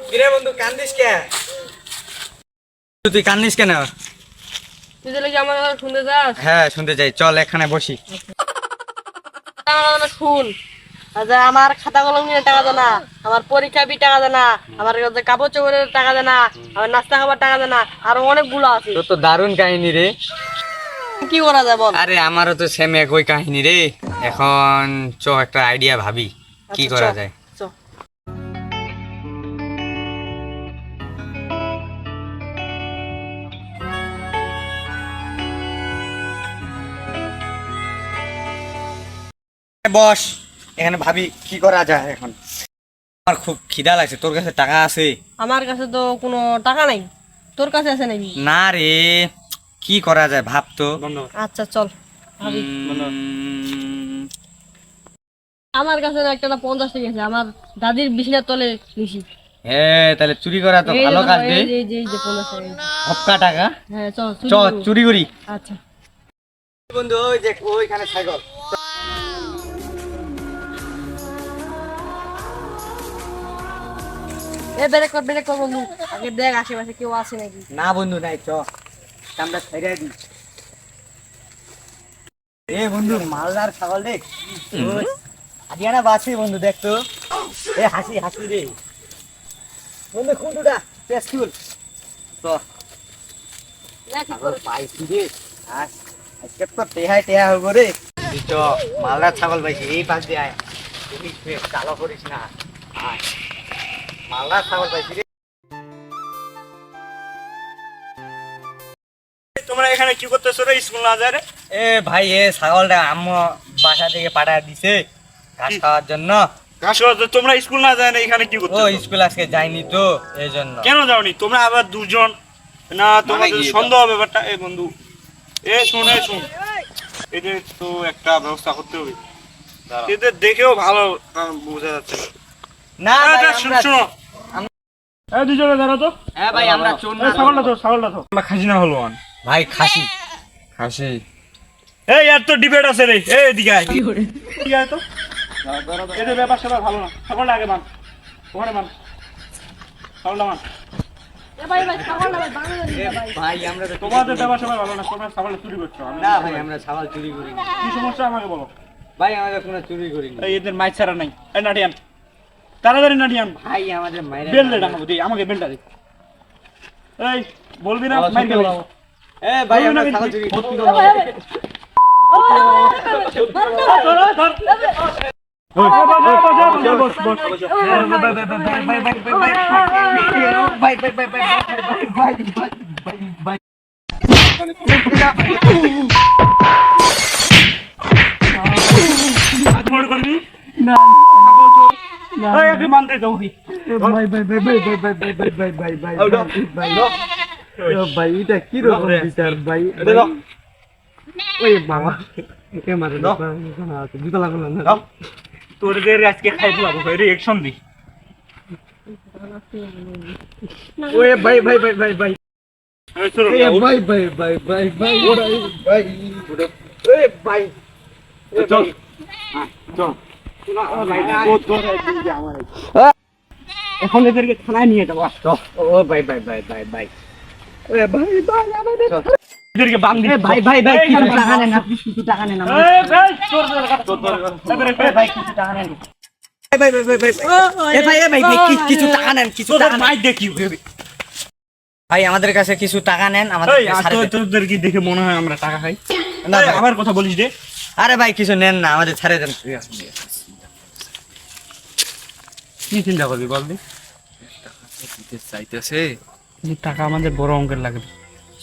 কিরে বন্ধু কান্দিস কে? তুই কান্দিস কেন? তুই তাহলে কি আমার কথা শুনতে যাস? হ্যাঁ শুনতে চাই, চল এখানে বসি। শুন, আচ্ছা আমার খাতা কলম নিয়ে টাকা দেয় না, আমার পরীক্ষা ফি টাকা দেয় না, আমার কাপড় চোপড়ের টাকা দেয় না, আমার নাস্তা খাবার টাকা দেয় না, আরো অনেকগুলো আছে। তোর তো দারুণ কাহিনী রে। কি করা যায় বল? আরে আমারও তো সেম একই কাহিনী রে। এখন চ একটা আইডিয়া ভাবি কি করা যায়। বস, এখানে ভাবি কি করা যায় এখন। আমার খুব খিদা লাগছে, তোর কাছে টাকা আছে? আমার কাছে তো কোনো টাকা নাই, তোর কাছে আছে নাকি? না রে, কি করা যায় ভাব তো। আচ্ছা চল ভাবি। আমার কাছে না একটা 50 টাকা আছে, আমার দাদির বিছানার তলে নিছি। হ্যাঁ তাহলে চুরি করা তো ভালো কাজ রে। এই যে 50 টাকা। হপ্কা টাকা। হ্যাঁ চল চুরি করি। আচ্ছা বন্ধু ওই দেখ ওইখানে সাইকেল। ব্রেক কর বন্ধু, আগে দেখ আশেপাশে কেউ আছে নাকি। না বন্ধু নাই, চ আমরা ছেড়ে দিই। এ বন্ধু মালদার ছাগল দেখ, হারিয়ানা বাসি বন্ধু দেখ তো। এ হাসি হাসি রে বন্ধু, কোনটা পেস্টুল তো ছাগল পাইছি রে। আজকে তো টেহা হবো রে। চ মালদার ছাগল পাইছি, এই পাশ দিয়ে আয়, তুমি চালো করিস না। মালদার ছাগল পাইছি রে। তোমরা এখানে কি করতেছো রে? স্কুল না যায় রে? এ ভাই এ ছাগলটা আম্মু বাসা থেকে পাঠায় দিছে ঘাস খাওয়ার জন্য। ঘাস খাওয়া তো তোমরা স্কুল না যায় না, এখানে কি ও করতেছো? স্কুল আজকে যায়নি তো এই জন্য। কেন যাওনি তোমরা আবার দুজন? না তোমাদের সন্দেহ ব্যাপারটা। এ বন্ধু এ শোন এদের তো একটা ব্যবস্থা করতে হবে, এদের দেখেও ভালো বোঝা যাচ্ছে না না। ভাই, শোনো আমরা- এই দুজনে দাঁড়াও তো। হ্যাঁ ভাই আমরা চোর না। ছাগলটা তো আমরা খাসি না হলো ভাই খাসি। এই আর তো ডিবেট আছে রে। এই এদিকে আয়, এদিকে আয় তো। এদের ব্যাপার সেবার ভালো না। ছাগলটা আগে মান, ওখানে মান, ছাগলটা মান। ভাই ছাগল না ভাই, বাংলা দিন ভাই। ভাই আমরা তো তোমাদের ব্যাপার সেবার ভালো না, তোমরা ছাগলটা চুরি করছো। না ভাই আমরা ছাগল চুরি করি না। কি সমস্যা আমাকে বলো। ভাই আমাদের কোনো চুরি করি না। এই এদের মাইক ছাড়া নাই। এই নাটিয়ান, তাড়াতাড়ি নাটিয়ান। ভাই আমাদের মাইরা বেল দে আমাকে, দে আমাকে বেলটা দে। এই বলবি না মাইক দে। এ ভাই আমরা ছাগল চুরি করি না। ভাই এটা কি রকম বিচার ভাই? ওই বাবা মারে জুতা লাগলো না। তোদের আজকে খাই দিলাম, রিয়েকশন দি। ওই ভাই ভাই ভাই ভাই ভাই এই চলো ভাই ভাই ভাই ভাই ভাই ভাই ভাই এই ভাই চল এখন এদেরকে থানায় নিয়ে যাবো। ও ভাই ভাই ভাই ভাই ভাই ভাই ভাই আমাদের এদেরকে বান্ধি। ভাই ভাই ভাই কিছু টাকা নেন, আপনি কিছু টাকা নেন আমার। ভাই কিছু টাকা নেন। ভাই ভাই ভাই ভাই এ ভাই এ ভাই কিছু টাকা নেন, কিছু তোদের টাকা নেন। মাইক দেখি ভাই আমাদের কাছে কিছু টাকা নেন, আমাদের ছাড়ে দেন। তোদের কি দেখে মনে হয় আমরা টাকা খাই? না ভাই। আমার কথা বলিস রে। আরে ভাই কিছু নেন না, আমাদের ছাড়ে দেন। কি চিন্তা করবি বলবি? চাইতেছে টাকা আমাদের বড় অঙ্কের লাগবে,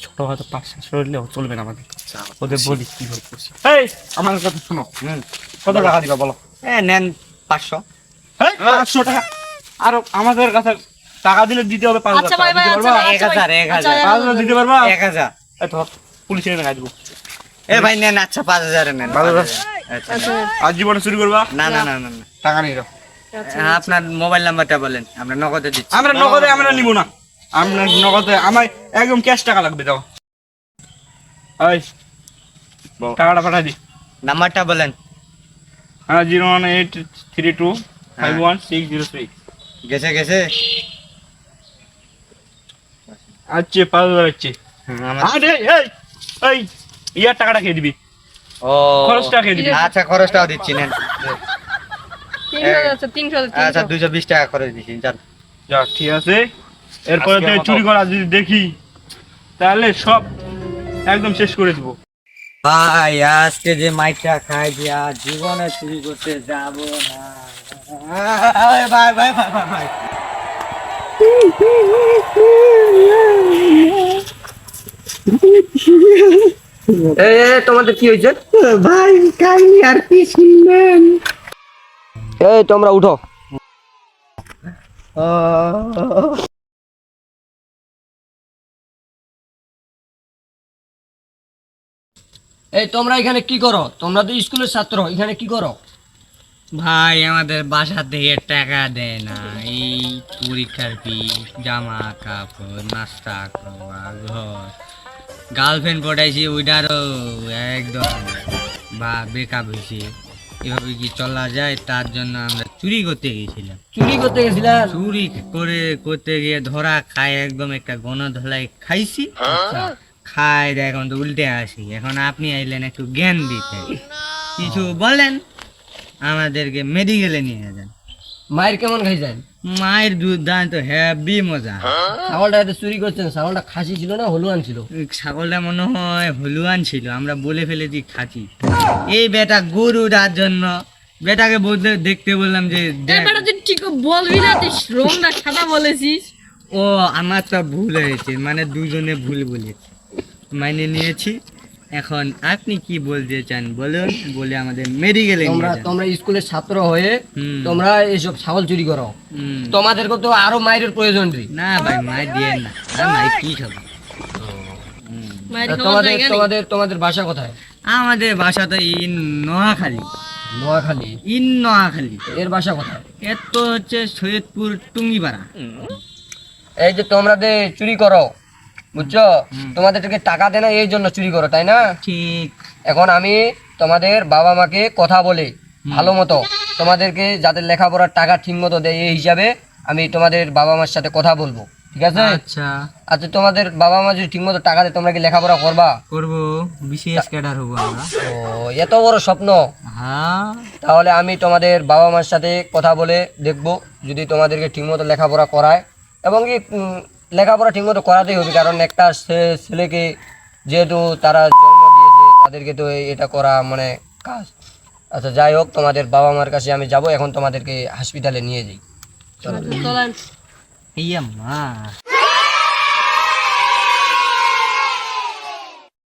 ছোট হয়তো 500 হলেও চলবে না আমাদের। ওদের বলি কি করছি। এই আমার কথা শোনো, কত টাকা দিবা বলো? এ নেন 500। 500 টাকা? আর আমাদের কাছে টাকা দিলে দিতে হবে 5000 আচ্ছা টাকা। ভাই, দিতে আচ্ছা পারবা? ভাই, 1000 1000 5000 দিতে পারবা? 1000। এই ধর পুলিশ এনে গাই দিব। এ ভাই নেন, আচ্ছা 5000 নেন। 5000। আচ্ছা আচ্ছা আজ জীবনে চুরি করবা? না না না না না। টাকা নিয়ে যাও। আচ্ছা আপনার মোবাইল নাম্বারটা বলেন, আমরা নগদে দিচ্ছি। আমরা নগদে আমরা নিব না। আপনার নগদ আমার একদম ক্যাশ টাকা লাগবে দাও এই টাকাটা পাঠাই দি নাম্বারটা বলেন। হ্যাঁ 01832511603 গেছে গেছে। আচ্ছা 5,000 আছে আমার আরে এই এই ইয়ার টাকাটা খেয়ে দিবি ও খরচটা খেয়ে দিবি আচ্ছা খরচটাও দিচ্ছি নেন। 300 আছে 300 আচ্ছা 220 টাকা খরচ দিচ্ছি যান। যা ঠিক আছে এরপরে তো চুরি করা যদি দেখি তাহলে সব একদম শেষ করে দিব ভাই আজকে যে মাইকটা খাই যে আর জীবনে চুরি করতে যাব না। ভাই ভাই ভাই ভাই ভাই তোমাদের কি হয়েছে? ভাই কাহিনী আর কি শুনবেন? এই তোমরা উঠো। এই তোমরা এখানে কি করো? তোমরা তো স্কুলের ছাত্র, এখানে কি করো? ভাই আমাদের বাসা থেকে টাকা দেয় না, এই পরীক্ষার ফি, জামা কাপড়, নাস্তা খাওয়া, ঘর, গার্লফ্রেন্ড পটাইছি ওইটারও একদম বা বেকআপ হয়েছে। এভাবে কি চলা যায়? তার জন্য আমরা চুরি করতে গেছিলাম। চুরি করতে গেছিলা? চুরি করতে গিয়ে ধরা খাই, একদম একটা গণধলাই খাইছি। খাই এখন তো উল্টে আসি। এখন আপনি আইলেন একটু জ্ঞান দিতে, কিছু বলেন, আমাদেরকে মেডিকেলে নিয়ে যান। মায়ের কেমন খাইছেন? মায়ের দুধ দান তো হ্যাভি মজা। ছাগলটা এত চুরি করছেন, ছাগলটা খাসি ছিল না হলুয়ান ছিল? ছাগলটা মনে হয় হলুয়ান ছিল, আমরা বলে ফেলেছি খাঁচি। এই বেটা গরুটার জন্য বেটাকে বলতে দেখতে বললাম যে দেখ। তুই ঠিক বলবি না, তুই রংটা সাদা বলেছিস। ও আমার তো ভুল হয়েছে, মানে দুজনে ভুল বলেছি, মাইনে নিয়েছি। এখন আপনি কি বলতে চান বলুন, বলে আমাদের মেডিকেলে নিয়ে যান। তোমরা স্কুলের ছাত্র হয়ে হুম। তোমরা এইসব ছাগল চুরি করো, হুম। তোমাদেরকে তো আরো মায়ের প্রয়োজন রে। না ভাই মাই দিয়ে না, আর মাই কি খাবো। তোমাদের তোমাদের তোমাদের বাসা কোথায়? আমাদের বাসা তো ইন নোয়াখালী। নোয়াখালী? ইন নোয়াখালী। এর বাসা কোথায়? এর তো হচ্ছে সৈয়দপুর টুঙ্গিপাড়া। এই যে তোমরা যে চুরি করো, বুঝছো, তোমাদেরকে টাকা দেয় না এই জন্য চুরি করো, তাই না? ঠিক। এখন আমি তোমাদের বাবা মাকে কথা বলে ভালো মতো তোমাদেরকে যাদের লেখাপড়ার টাকা ঠিক মতো দেয় এই হিসাবে আমি তোমাদের বাবা মার সাথে কথা বলবো, ঠিক আছে? আচ্ছা আচ্ছা তোমাদের বাবা মা যদি ঠিক মতো টাকা দেয় তোমরা কি লেখাপড়া করবা? করবো, বিশেষ ক্যাডার হবো আমরা। ও এত বড় স্বপ্ন! হ্যাঁ তাহলে আমি তোমাদের বাবা মার সাথে কথা বলে দেখবো যদি তোমাদেরকে ঠিকমতো লেখাপড়া করায়, এবং কি লেখাপড়া ঠিকমতো করাতেই হবে, কারণ একটা ছেলেকে যেহেতু তারা জন্ম দিয়েছে তাদেরকে তো এটা করা মানে কাজ। আচ্ছা যাই হোক, তোমাদের বাবা মার কাছে আমি যাব, এখন তোমাদেরকে হসপিটালে নিয়ে যাই। চলো। ইয়া মা